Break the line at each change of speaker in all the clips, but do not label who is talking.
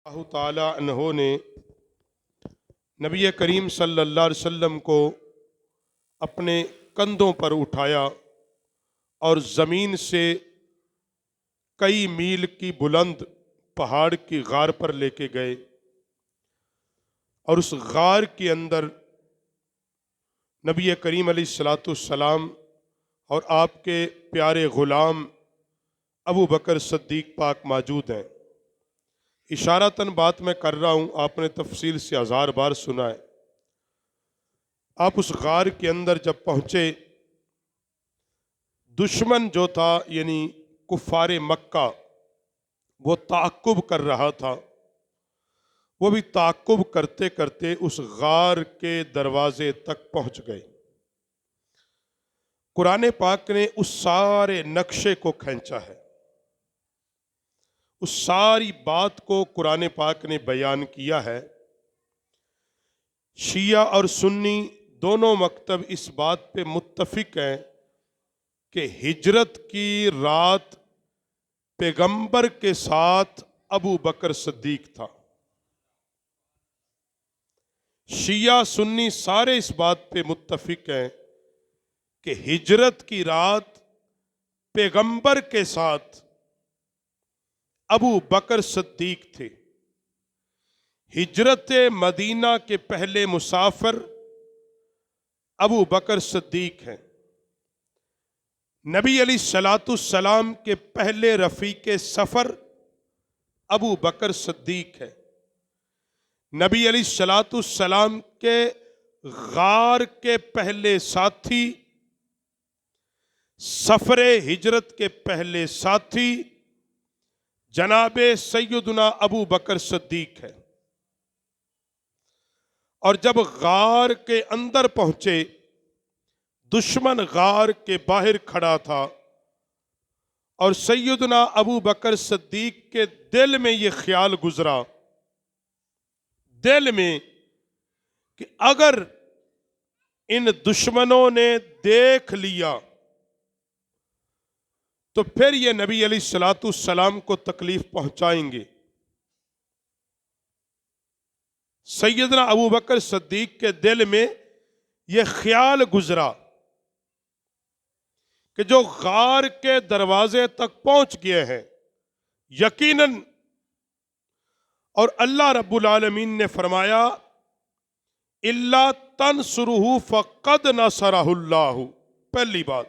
अल्लाह ताला अन्हों ने नबी करीम सल्लल्लाहु अलैहि वसल्लम को अपने कंधों पर उठाया और ज़मीन से कई मील की बुलंद पहाड़ की गार पर लेके गए और उस गार के अंदर नबी करीम अलैहिस्सलाम और आपके प्यारे ग़ुलाम अबू बकर सद्दीक़ पाक मौजूद हैं। इशारतन बात मैं कर रहा हूँ, आपने तफसील से हज़ार बार सुना है। आप उस गार के अंदर जब पहुँचे, दुश्मन जो था यानी कुफ़ारे मक्का वो ताक़ुब कर रहा था। वो भी ताक़ुब करते करते उस गार के दरवाजे तक पहुँच गए। कुरान पाक ने उस सारे नक्शे को खींचा है, उस सारी बात को कुरान पाक ने बयान किया है। शिया और सुन्नी दोनों मकतब इस बात पे मुत्तफिक हैं कि हिजरत की रात पैगंबर के साथ अबू बकर सद्दीक था। शिया सुन्नी सारे इस बात पे मुत्तफिक हैं कि हिजरत की रात पैगंबर के साथ अबू बकर सद्दीक थे। हिजरत मदीना के पहले मुसाफिर अबू बकर सद्दीक हैं। नबी अलैहिस्सलाम के पहले रफ़ीक़े सफ़र अबू बकर सद्दीक है। नबी अलैहिस्सलाम के गार के पहले साथी, सफ़रे हिजरत के पहले साथी जनाबे सैयदना अबू बकर सद्दीक है। और जब गार के अंदर पहुंचे, दुश्मन गार के बाहर खड़ा था और सैयदना अबू बकर सद्दीक के दिल में ये ख्याल गुजरा, दिल में, कि अगर इन दुश्मनों ने देख लिया तो फिर ये नबी अलैहिस्सलाम को तकलीफ पहुंचाएंगे। सैयदना अबू बकर सद्दीक के दिल में यह ख्याल गुजरा कि जो गार के दरवाजे तक पहुंच गए हैं, यकीनन, और अल्लाह रब्बुल आलमीन ने फरमाया इल्ला तंसुरुहु फ़क़द नसरहुल्लाहु। पहली बात,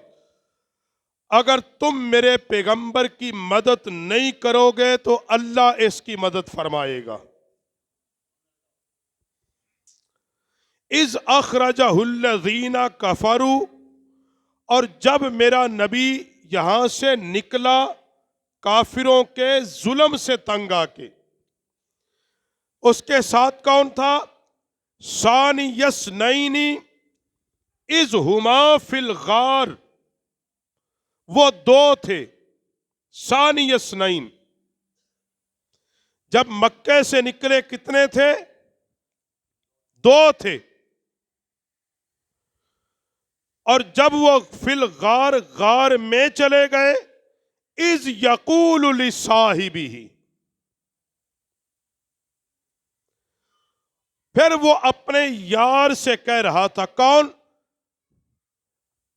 अगर तुम मेरे पैगंबर की मदद नहीं करोगे तो अल्लाह इसकी मदद फरमाएगा। इज़ अख़रजहुल्लज़ीना कफ़रू, और जब मेरा नबी यहां से निकला काफिरों के जुल्म से तंग आके, उसके साथ कौन था? सानी यसनैनी इज़ हुमा फिल गार, वो दो थे। सानी यसनैन, जब मक्के से निकले कितने थे? दो थे। और जब वो फिल गार, गार में चले गए, इज यकूलु लिसाहिबिही, फिर वो अपने यार से कह रहा था। कौन?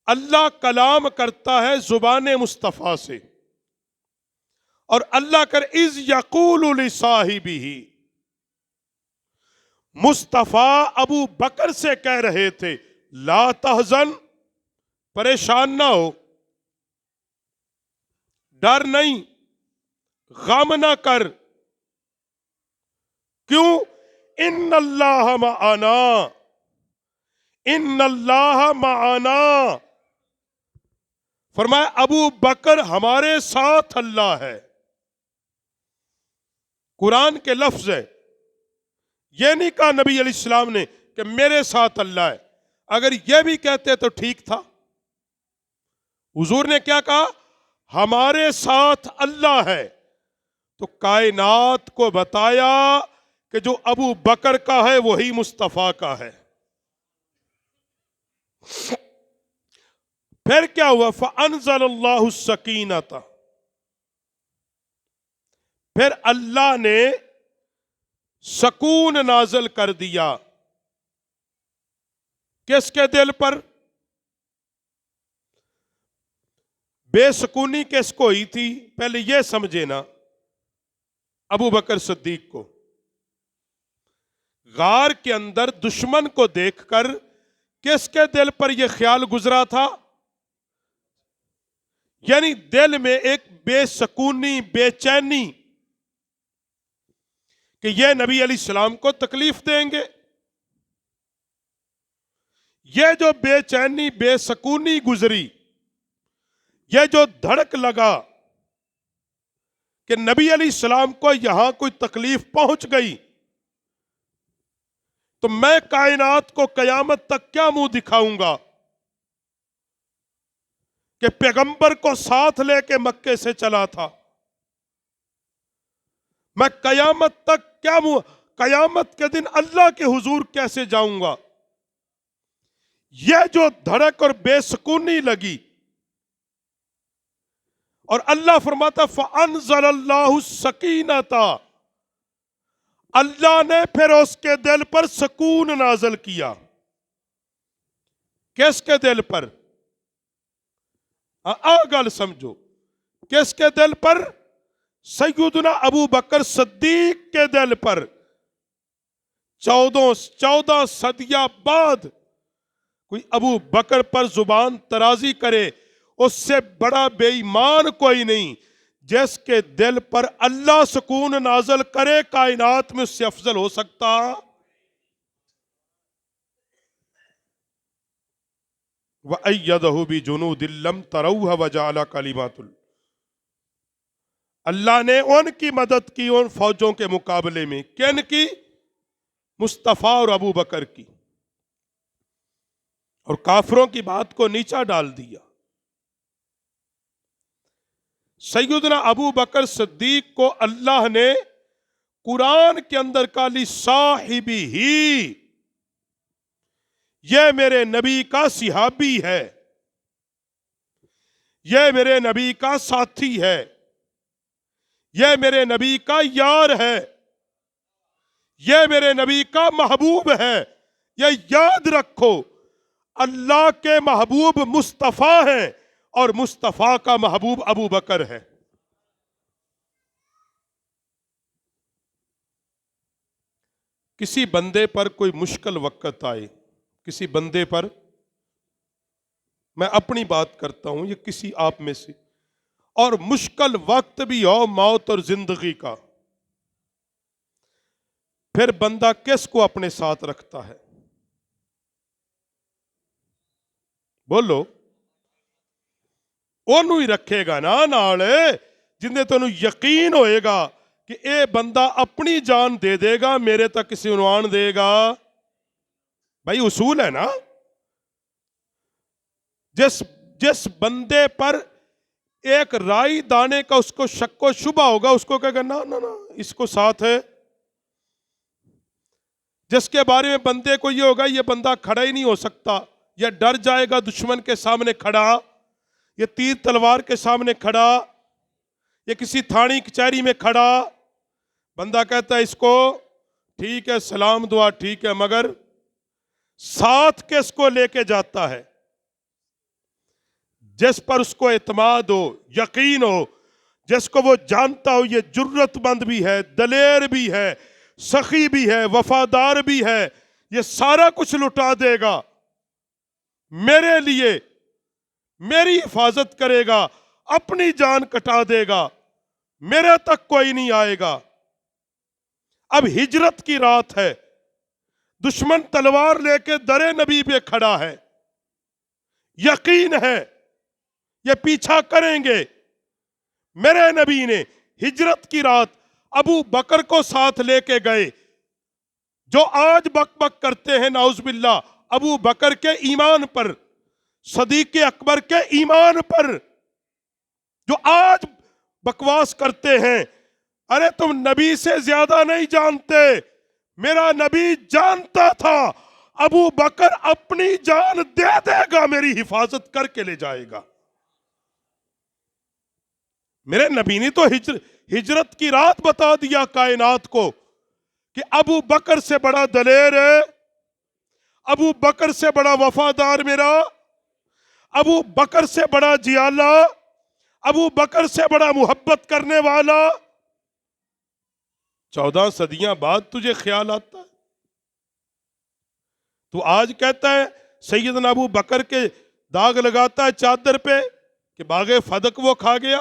अल्लाह कलाम करता है जुबान मुस्तफा से, और अल्लाह कर इज यकूलु लिसाहिबिही, मुस्तफा अबू बकर से कह रहे थे ला तहजन, परेशान ना हो, डर नहीं, गम ना कर। क्यों? इन्नल्लाह मआना, इन्नल्लाह मआना, फरमाया अबू बकर हमारे साथ अल्लाह है। कुरान के लफ्ज है, यह नहीं कहा नबी अलैहिस्सलाम ने कि मेरे साथ अल्लाह है। अगर यह भी कहते तो ठीक था। हुजूर ने क्या कहा? हमारे साथ अल्लाह है। तो कायनात को बताया कि जो अबू बकर का है वही मुस्तफा का है। फिर क्या हुआ? फ़अंज़लल्लाहु सकीनता, फिर अल्लाह ने सकून नाजल कर दिया। किसके दिल पर? बेसकूनी किसको हुई थी पहले यह समझे ना। अबू बकर सिद्दीक को गार के अंदर दुश्मन को देखकर किसके दिल पर यह ख्याल गुजरा था? यानी दिल में एक बेसकूनी, बेचैनी कि यह नबी अलैहिस्सलाम को तकलीफ देंगे। यह जो बेचैनी, बेसकूनी गुजरी, यह जो धड़क लगा कि नबी अलैहिस्सलाम को यहां कोई तकलीफ पहुंच गई, तो मैं कायनात को कयामत तक क्या मुंह दिखाऊंगा कि पैगंबर को साथ लेके मक्के से चला था। मैं कयामत तक क्या मुंह, कयामत के दिन अल्लाह के हुजूर कैसे जाऊंगा। यह जो धड़क और बेसकूनी लगी, और अल्लाह फरमाता फ़अन्ज़लल्लाहु सकीनता, अल्लाह ने फिर उसके दिल पर सकून नाजल किया। किसके दिल पर? गल समझो, किसके दिल पर? सैयदना अबू बकर सिद्दीक के दिल पर। 14 सदियां बाद कोई अबू बकर पर जुबान तराजी करे, उससे बड़ा बेईमान कोई नहीं। जिसके दिल पर अल्लाह सुकून नाजल करे, कायनात में उससे अफजल हो सकता? व अय्यदहु बिजुनूदिन लम तरौहा व जअला कलिमातुल, अल्लाह ने उनकी मदद की उन फौजों के मुकाबले में। किन की? मुस्तफा और अबू बकर की। और काफिरों की बात को नीचा डाल दिया। सैयदना अबू बकर सिद्दीक को अल्लाह ने कुरान के अंदर काली साहिबी ही, यह मेरे नबी का सिहाबी है, यह मेरे नबी का साथी है, यह मेरे नबी का यार है, यह मेरे नबी का महबूब है। यह याद रखो, अल्लाह के महबूब मुस्तफा है और मुस्तफा का महबूब अबू बकर है। किसी बंदे पर कोई मुश्किल वक्त आए, किसी बंदे पर, मैं अपनी बात करता हूं, ये किसी आप में से, और मुश्किल वक्त भी हो मौत और जिंदगी का, फिर बंदा किसको अपने साथ रखता है? बोलो। ओनू ही रखेगा ना नाल जिंदे तेनू यकीन होएगा कि यह बंदा अपनी जान दे देगा, मेरे तक किसी उनवान देगा। भाई उसूल है ना। जिस बंदे पर एक राई दाने का उसको शक्को शुबा होगा, उसको कहेगा ना ना ना इसको साथ है। जिसके बारे में बंदे को ये होगा ये बंदा खड़ा ही नहीं हो सकता, या डर जाएगा दुश्मन के सामने खड़ा, ये तीर तलवार के सामने खड़ा, ये किसी थानी कचहरी में खड़ा, बंदा कहता है इसको ठीक है सलाम दुआ ठीक है, मगर साथ किसको लेके जाता है? जिस पर उसको एतमाद हो, यकीन हो, जिसको वो जानता हो ये जुर्रतमंद भी है, दलेर भी है, सखी भी है, वफादार भी है, ये सारा कुछ लुटा देगा मेरे लिए, मेरी हिफाजत करेगा, अपनी जान कटा देगा, मेरे तक कोई नहीं आएगा। अब हिजरत की रात है, दुश्मन तलवार लेके दरे नबी पे खड़ा है, यकीन है ये पीछा करेंगे। मेरे नबी ने हिजरत की रात अबू बकर को साथ लेके गए। जो आज बक बक करते हैं नाउज़ अबू बकर के ईमान पर, सदीक़ अकबर के ईमान पर, जो आज बकवास करते हैं, अरे तुम नबी से ज्यादा नहीं जानते, मेरा नबी जानता था अबू बकर अपनी जान दे देगा, मेरी हिफाजत करके ले जाएगा। मेरे नबी ने तो हिजरत की रात बता दिया कायनात को कि अबू बकर से बड़ा दलेर है, अबू बकर से बड़ा वफादार मेरा, अबू बकर से बड़ा जियाला, अबू बकर से बड़ा मोहब्बत करने वाला 14 सदियां बाद तुझे ख्याल आता है। तू आज कहता है सैयदना अबू बकर के दाग लगाता है चादर पे कि बागे फदक वो खा गया।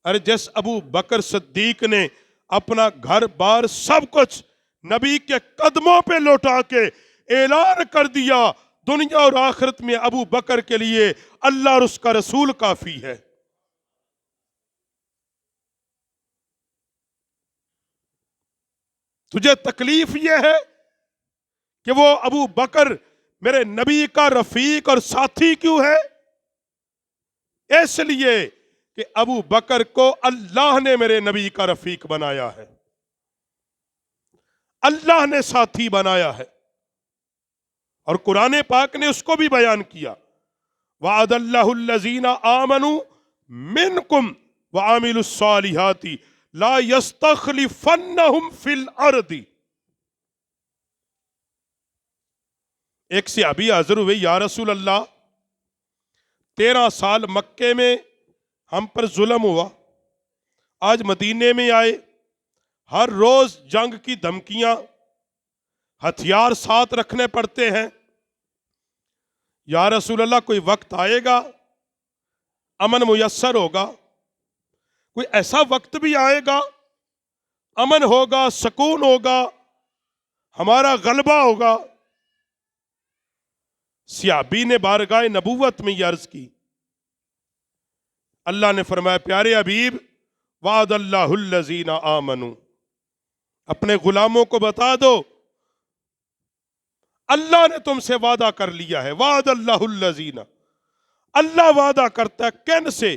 अरे जिस अबू बकर सिद्दीक ने अपना घर बार सब कुछ नबी के कदमों पे लौटा के ऐलान कर दिया, दुनिया और आखिरत में अबू बकर के लिए अल्लाह और उसका रसूल काफी है। तुझे तकलीफ यह है कि वो अबू बकर मेरे नबी का रफीक और साथी क्यों है? इसलिए कि अबू बकर को अल्लाह ने मेरे नबी का रफीक बनाया है, अल्लाह ने साथी बनाया है। और कुरान पाक ने उसको भी बयान किया, वअदल्लाहुल्लज़ीना आमनू मिनकुम व आमिलुस्सालिहाती ला यस्तखलिफन्नहुम फिल अर्दी। एक सहाबी हाजिर हुए, या रसूल अल्लाह 13 साल मक्के में हम पर जुल्म हुआ, आज मदीने में आए, हर रोज जंग की धमकियां, हथियार साथ रखने पड़ते हैं। या रसूल अल्लाह कोई वक्त आएगा अमन मुयस्सर होगा, कोई ऐसा वक्त भी आएगा अमन होगा, सुकून होगा, हमारा गलबा होगा। सियाबी ने बारगाह नबूवत में अर्ज की, अल्लाह ने फरमाया प्यारे हबीब वादल्लाहुल्लज़ीना आमनू, अपने गुलामों को बता दो अल्लाह ने तुमसे वादा कर लिया है। वादल्लाहुल्लज़ीना, अल्लाह वादा करता है किन से?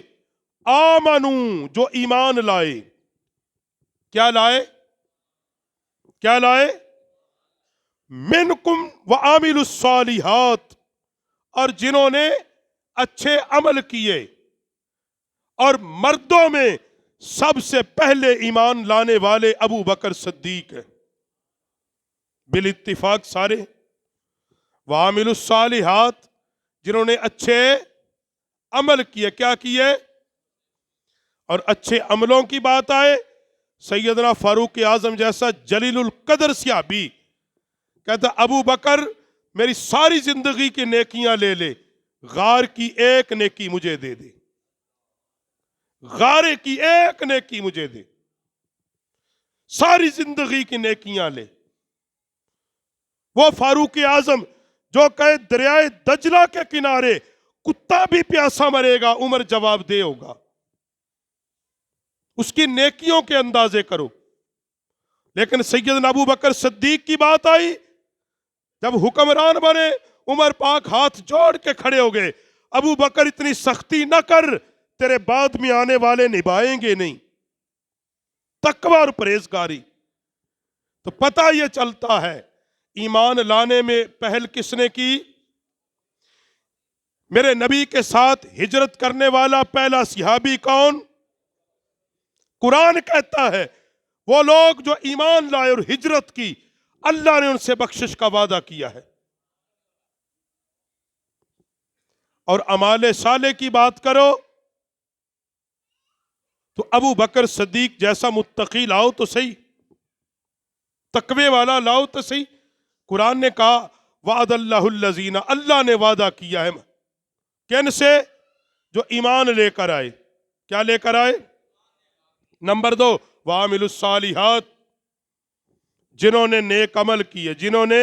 आमनू, जो ईमान लाए। क्या लाए? क्या लाए? मिनकुम व आमिलुस्सालिहात, और जिन्होंने अच्छे अमल किए। और मर्दों में सबसे पहले ईमान लाने वाले अबू बकर सिद्दीक है, बिल इत्तिफाक सारे। वामिलुस्सालिहात, जिन्होंने अच्छे अमल किए। क्या किए? और अच्छे अमलों की बात आए, सैयदना फारूक आजम जैसा जलीलुल कदर सहाबी कहता अबू बकर मेरी सारी जिंदगी की नेकियां ले ले, गार की एक नेकी मुझे दे दे, गारे की एक नेकी मुझे दे, सारी जिंदगी की नेकियां ले। वो फारूक आजम जो कहे दरियाए दजला के किनारे कुत्ता भी प्यासा मरेगा, उमर जवाब दे होगा। उसकी नेकियों के अंदाजे करो। लेकिन सैयदना अबू बकर सिद्दीक की बात आई, जब हुक्मरान बने, उमर पाक हाथ जोड़ के खड़े हो गए, अबू बकर इतनी सख्ती न कर, तेरे बाद में आने वाले निभाएंगे नहीं। तकवा और परहेजगारी। तो पता यह चलता है ईमान लाने में पहल किसने की? मेरे नबी के साथ हिजरत करने वाला पहला सहाबी कौन? कुरान कहता है वो लोग जो ईमान लाए और हिजरत की, अल्लाह ने उनसे बख्शिश का वादा किया है। और अमाले साले की बात करो तो अबू बकर सिद्दीक जैसा मुत्तकी लाओ तो सही, तकवे वाला लाओ तो सही। कुरान ने कहा वादल्लाहुल्लज़ीना, अल्लाह ने वादा किया है किन से? जो ईमान लेकर आए। क्या लेकर आए? नंबर 2 वामिलुस्सालिहात, जिन्होंने नेक अमल किए, जिन्होंने।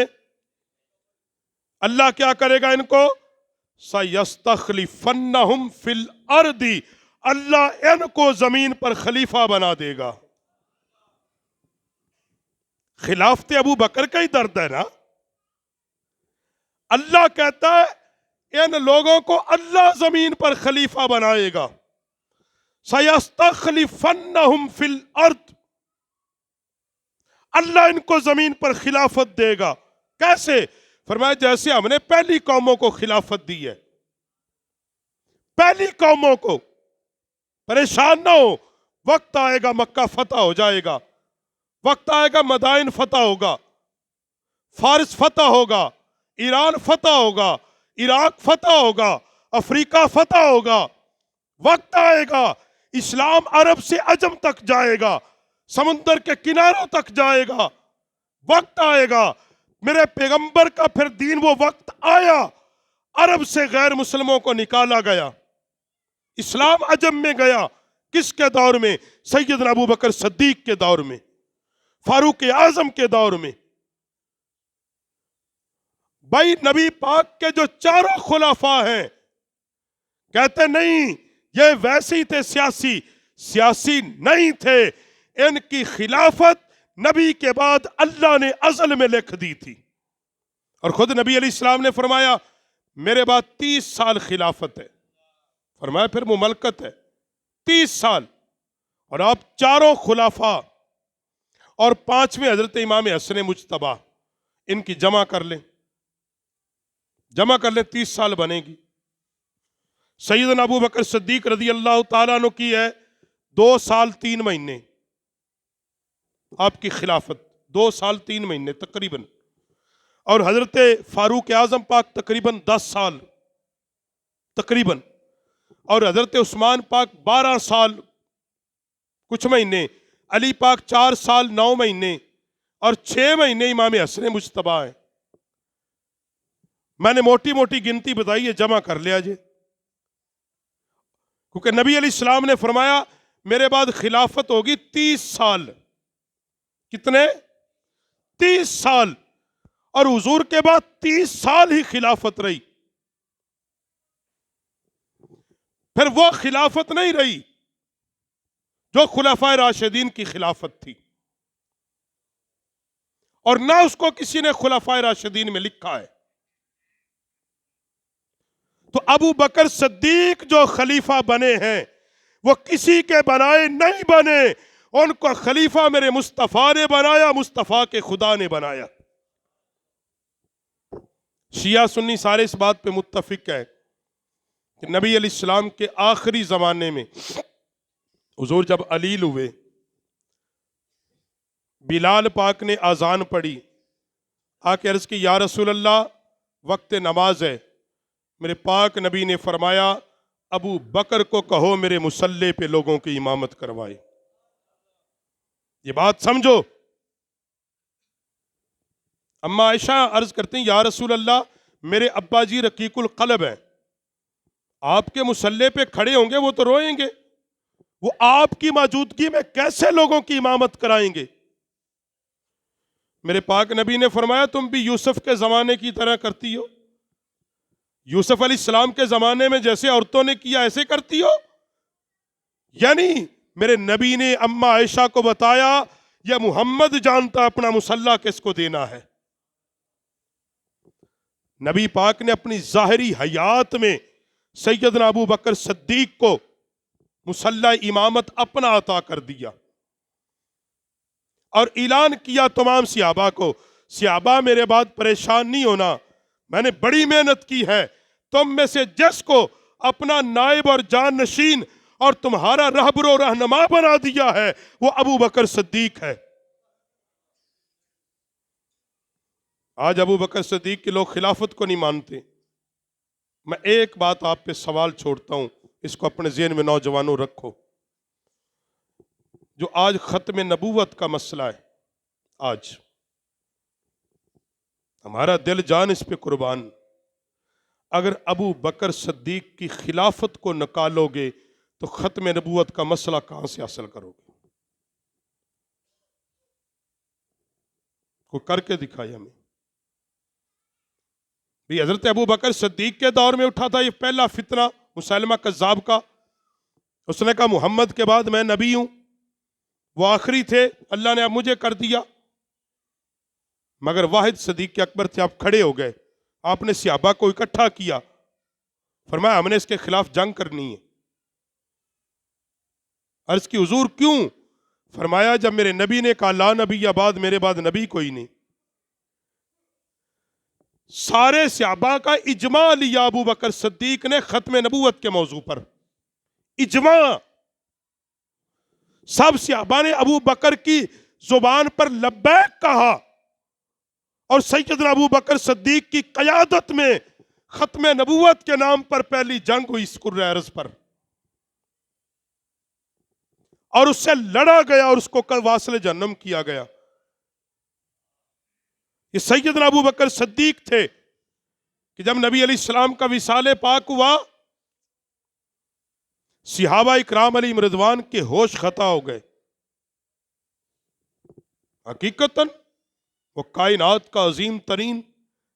अल्लाह क्या करेगा इनको? सयस्तखलिफन्नहुम फिल अर्दी, अल्लाह इनको जमीन पर खलीफा बना देगा। खिलाफत अबू बकर का ही दर्द है ना। अल्लाह कहता है इन लोगों को अल्लाह जमीन पर खलीफा बनाएगा। सयस्तखलिफन्नहुम फिल अर्द, अल्लाह इनको जमीन पर खिलाफत देगा। कैसे? फरमाया जैसे हमने पहली कौमों को खिलाफत दी है। पहली कौमों को परेशान ना हो, वक्त आएगा मक्का फतह हो जाएगा, वक्त आएगा मदाइन फतह होगा, फारिस फतह होगा, ईरान फतह होगा, इराक फतह होगा, अफ्रीका फतह होगा। वक्त आएगा इस्लाम अरब से अजम तक जाएगा, समुंदर के किनारों तक जाएगा। वक्त आएगा, मेरे पैगंबर का फिर दीन वो वक्त आया, अरब से गैर मुस्लिमों को निकाला गया, इस्लाम अजम में गया। किसके दौर में? सैयदना अबू बकर सिद्दीक के दौर में, फारूक आजम के दौर में। भाई नबी पाक के जो चारों खुलाफा हैं, कहते नहीं ये वैसे ही थे, सियासी सियासी नहीं थे, इनकी खिलाफत नबी के बाद अल्लाह ने अज़ल में लिख दी थी। और खुद नबी अलैहिस्सलाम ने फरमाया मेरे बाद 30 साल खिलाफत है, फरमाया फिर मुमलकत है 30 साल। और आप चारों खुलाफा और 5वें हजरत इमाम हसन मुज्तबा, इनकी जमा कर लें, 30 साल बनेगी। सैयदना अबू बकर सिद्दीक रज़ी अल्लाह ताला अन्हु की है 2 साल 3 महीने आपकी खिलाफत, 2 साल 3 महीने तकरीबन। और हजरत फारूक आजम पाक तकरीबन 10 साल तकरीबन। और हजरत उस्मान पाक 12 साल कुछ महीने, अली पाक 4 साल 9 महीने और 6 महीने इमाम हसन मुज्तबा है। मैंने मोटी मोटी गिनती बताई है, जमा कर लिया जे, क्योंकि नबी अलैहिस्सलाम ने फरमाया मेरे बाद खिलाफत होगी 30 साल। कितने? 30 साल। और हुजूर के बाद 30 साल ही खिलाफत रही। फिर वो खिलाफत नहीं रही जो खुलाफाए राशिदीन की खिलाफत थी, और ना उसको किसी ने खुलाफाए राशिदीन में लिखा है। तो अबू बकर सिद्दीक जो खलीफा बने हैं वो किसी के बनाए नहीं बने, उनको खलीफा मेरे मुस्तफा ने बनाया, मुस्तफा के खुदा ने बनाया। शिया सुन्नी सारे इस बात पे मुत्तफिक है कि नबी अलैहिस्सलाम के आखिरी जमाने में हुजूर जब अलील हुए, बिलाल पाक ने आजान पढ़ी, आके अर्ज की या रसूल अल्लाह वक्त नमाज है। मेरे पाक नबी ने फरमाया अबू बकर को कहो मेरे मुसल्ले पे लोगों की इमामत करवाए। ये बात समझो। अम्मा आयशा अर्ज करते हैं या रसूल अल्लाह मेरे अब्बा जी रकीकुल कल्ब हैं, आपके मुसल्ले पे खड़े होंगे वो तो रोएंगे, वो आपकी मौजूदगी में कैसे लोगों की इमामत कराएंगे? मेरे पाक नबी ने फरमाया तुम भी यूसुफ के जमाने की तरह करती हो, यूसुफ अलैहिस्सलाम के जमाने में जैसे औरतों ने किया ऐसे करती हो। यानी मेरे नबी ने अम्मा आयशा को बताया यह मोहम्मद जानता अपना मुसल्ला किसको देना है। नबी पाक ने अपनी जाहिरी हयात में सैयदना अबू बकर सिद्दीक को मुसल्ला इमामत अपना अता कर दिया और ऐलान किया तमाम सिहाबा को, सिहाबा मेरे बाद परेशान नहीं होना, मैंने बड़ी मेहनत की है, तुम में से जिसको अपना नायब और जान नशीन और तुम्हारा रहबरो रहनुमा बना दिया है वो अबू बकर सिद्दीक है। आज अबू बकर सिद्दीक के लोग खिलाफत को नहीं मानते। मैं एक बात आप पे सवाल छोड़ता हूं, इसको अपने ज़हन में नौजवानों रखो। जो आज खत्म नबूवत का मसला है, आज हमारा दिल जान इस पे कुर्बान, अगर अबू बकर सिद्दीक की खिलाफत को निकालोगे तो खत्म नबूवत का मसला कहां से हासिल करोगे? कोई करके दिखाया हमें। भी हजरत अबू बकर सिद्दीक के दौर में उठा था ये पहला फितना मुसैलमा कज़्ज़ाब का। उसने कहा मोहम्मद के बाद मैं नबी हूं, वो आखिरी थे, अल्लाह ने अब मुझे कर दिया। मगर वाहिद सिद्दीक अकबर थे, आप खड़े हो गए, आपने सिहाबा को इकट्ठा किया, फरमाया हमने इसके खिलाफ जंग करनी है। अर्ज की हुजूर क्यों? फरमाया जब मेरे नबी ने कहा ला नबी या बाद मेरे बाद नबी कोई नहीं। सारे सहाबा का इजमा लिया अबू बकर सिद्दीक ने खत्म नबूवत के मौजू पर, इजमा। सब सहाबा ने अबू बकर की जुबान पर लब्बैक कहा और सैयदना अबू बकर सिद्दीक की क़यादत में खत्म नबूवत के नाम पर पहली जंग हुई इस कुर्रे अर्ज़ पर, और उससे लड़ा गया और उसको कल वासिल जन्नम किया गया। ये सैयदना अबू बकर सिद्दीक थे कि जब नबी अलैहिस्सलाम का विसाले पाक हुआ, सिहाबा इकराम अलैहिम रिदवान के होश खता हो गए। हकीकतन वो कायनात का अजीम तरीन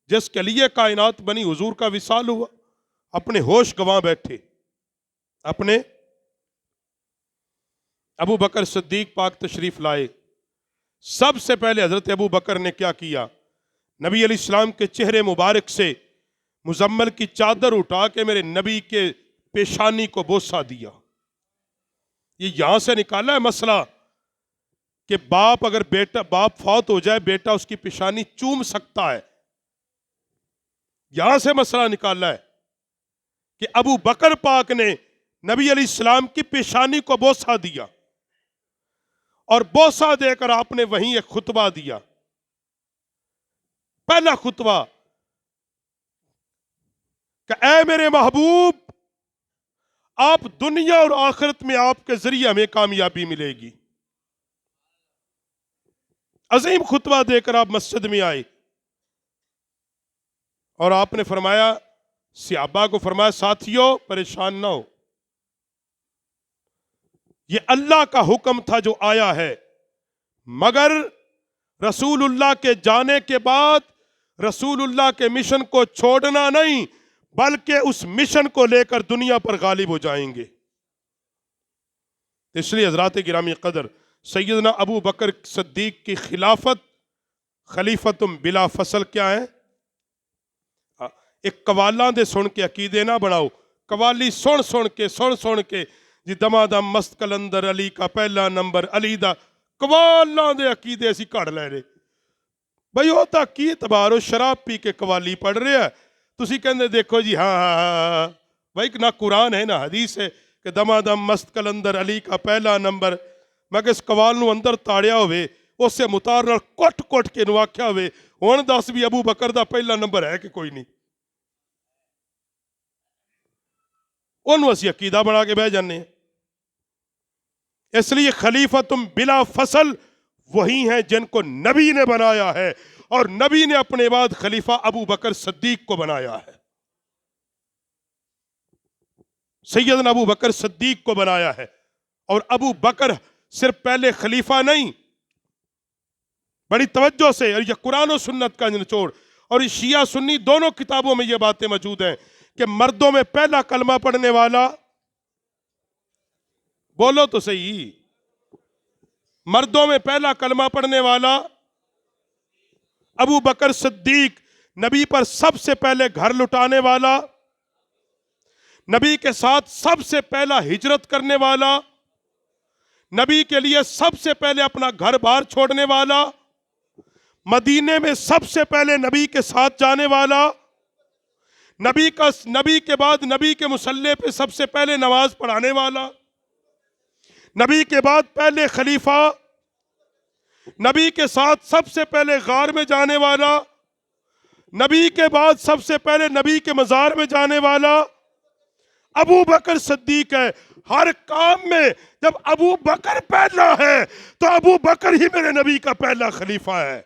जिसके लिए कायनात बनी हुजूर का विसाल हुआ, अपने होश गंवा बैठे। अपने अबू बकर सिद्दीक पाक तशरीफ लाए। सबसे पहले हजरत अबू बकर ने क्या किया, नबी अलैहिस्सलाम के चेहरे मुबारक से मुजम्मल की चादर उठा के मेरे नबी के पेशानी को बोसा दिया। ये यहां से निकाला है मसला कि बाप अगर बाप फौत हो जाए, बेटा उसकी पेशानी चूम सकता है। यहां से मसला निकाला है कि अबू बकर पाक ने नबी अलैहिस्सलाम की पेशानी को बोसा दिया और बोसा देकर आपने वहीं एक खुतबा दिया। पहला खुतबा कि ऐ मेरे महबूब, आप दुनिया और आखिरत में आपके जरिए हमें कामयाबी मिलेगी। अजीम खुतबा देकर आप मस्जिद में आए और आपने फरमाया, सहाबा को फरमाया, साथियों परेशान ना हो, ये अल्लाह का हुक्म था जो आया है, मगर रसूलुल्लाह के जाने के बाद रसूलुल्लाह के मिशन को छोड़ना नहीं, बल्कि उस मिशन को लेकर दुनिया पर गालिब हो जाएंगे। इसलिए हजरात गिरामी कदर, सैयदना अबू बकर सिद्दीक की खिलाफत खलीफतुम बिला फसल क्या है? एक कवाला दे सुन के अकीदे ना बनाओ, कवाली सुन सुन के जी दमादम मस्त कलंदर अली का पहला नंबर अली दा कवाला दे अकीदे असी घड़ ले रहे बई। वो तो की इतबार हो, शराब पी के कवाली पढ़ रहे है, तुसी कहंदे देखो जी हाँ भाई, ना कुरान है ना हदीस है कि दमादम मस्त कलंदर अली का पहला नंबर। मैं इस कवाल नूं अंदर ताड़िया होवे, उससे मुतार नाल कुट कुट के नूं आख्या होवे, हुण दस भी अबू बकर दा पहला नंबर है कि कोई नहीं। उन्होंने असी अकीदा बना के बह जाने। इसलिए खलीफतुम बिला फसल वही हैं जिनको नबी ने बनाया है, और नबी ने अपने बाद खलीफा अबू बकर सिद्दीक को बनाया है। सैयदना अबू बकर सिद्दीक को बनाया है। और अबू बकर सिर्फ पहले खलीफा नहीं, बड़ी तवज्जो से, और यह कुरान और सुन्नत का निचोड़, और शिया सुन्नी दोनों किताबों में यह बातें मौजूद हैं कि मर्दों में पहला कलमा पढ़ने वाला, बोलो तो सही, मर्दों में पहला कलमा पढ़ने वाला अबू बकर सिद्दीक, नबी पर सबसे पहले घर लुटाने वाला, नबी के साथ सबसे पहला हिजरत करने वाला, नबी के लिए सबसे पहले अपना घर बार छोड़ने वाला, मदीने में सबसे पहले नबी के साथ जाने वाला, नबी के बाद नबी के मुसल्ले पे सबसे पहले नमाज पढ़ाने वाला, नबी के बाद पहले खलीफा, नबी के साथ सबसे पहले गार में जाने वाला, नबी के बाद सबसे पहले नबी के मजार में जाने वाला अबू बकर सिद्दीक है। हर काम में जब अबू बकर पहला है तो अबू बकर ही मेरे नबी का पहला खलीफा है।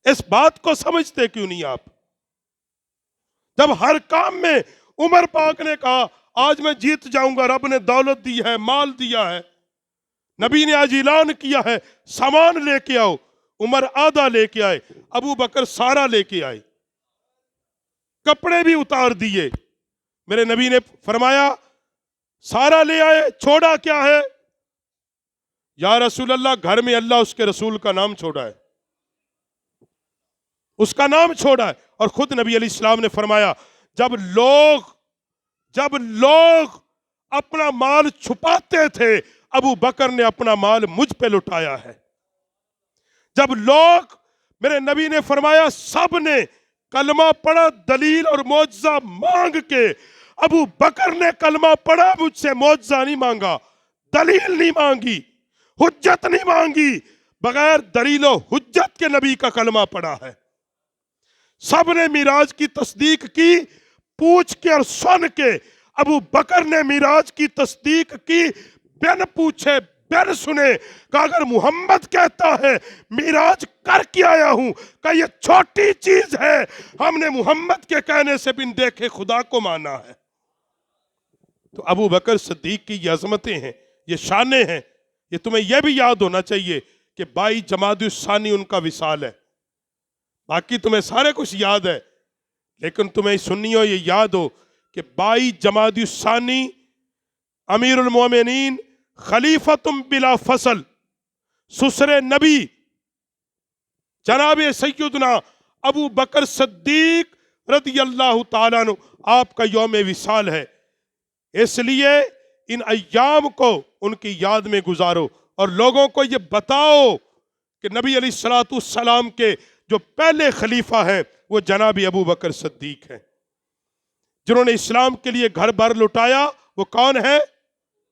इस बात को समझते क्यों नहीं आप? जब हर काम में उमर पाक ने कहा आज मैं जीत जाऊंगा, रब ने दौलत दी है, माल दिया है, नबी ने आज ऐलान किया है सामान लेके आओ, उमर आधा लेके आए, अबू बकर सारा लेके आए, कपड़े भी उतार दिए। मेरे नबी ने फरमाया सारा ले आए, छोड़ा क्या है? या रसूल अल्लाह, घर में अल्लाह उसके रसूल का नाम छोड़ा है, उसका नाम छोड़ा है। और खुद नबी अलैहिस्सलाम ने फरमाया जब लोग अपना माल छुपाते थे, अबू बकर ने अपना माल मुझ पे लुटाया है। जब लोग, मेरे नबी ने फरमाया सब ने कलमा पढ़ा दलील और मौजज़ा मांग के, अबू बकर ने कलमा पढ़ा, मुझसे मौजज़ा नहीं मांगा, दलील नहीं मांगी, हुज्जत नहीं मांगी, बगैर दलीलो हुज्जत के नबी का कलमा पढ़ा है। सब ने मिराज की तस्दीक की, पूछ के और सुन के। अबू बकर ने मिराज की तस्दीक की बिन पूछे बिन सुने। कहा अगर मोहम्मद कहता है मिराज करके आया हूं, का ये छोटी चीज है, हमने मोहम्मद के कहने से बिन देखे खुदा को माना है। तो अबू बकर सिद्दीक की ये अजमतें हैं, ये शानें हैं। ये तुम्हें यह भी याद होना चाहिए कि 22 जमादुस्सानी उनका विसाल है। बाकी तुम्हें सारे कुछ याद है, लेकिन तुम्हें सुन्नियों ये याद हो कि 22 जमादुस्सानी अमीरुल मोमिनीन खलीफतुम बिला फसल सुसरे नबी जनाब सैयदना अबू बकर सिद्दीक रदी अल्लाह ताला अन्हु आपका यौम विसाल है। इसलिए इन अय्याम को उनकी याद में गुजारो और लोगों को ये बताओ कि नबी अलैहिस्सलातु सलाम के जो पहले खलीफा हैं वो जनाब अबू बकर सिद्दीक हैं, जिन्होंने इस्लाम के लिए घर भर लुटाया। वो कौन है?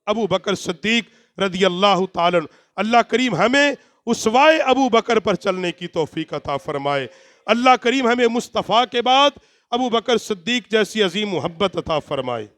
अबू बकर सिद्दीक रदी अल्लाह ताला अन्हु। अल्लाह करीम हमें उसवाए अबू बकर पर चलने की तौफीक अता फरमाए। अल्लाह करीम हमें मुस्तफ़ा के बाद अबू बकर सिद्दीक जैसी अजीम मोहब्बत अता फरमाए।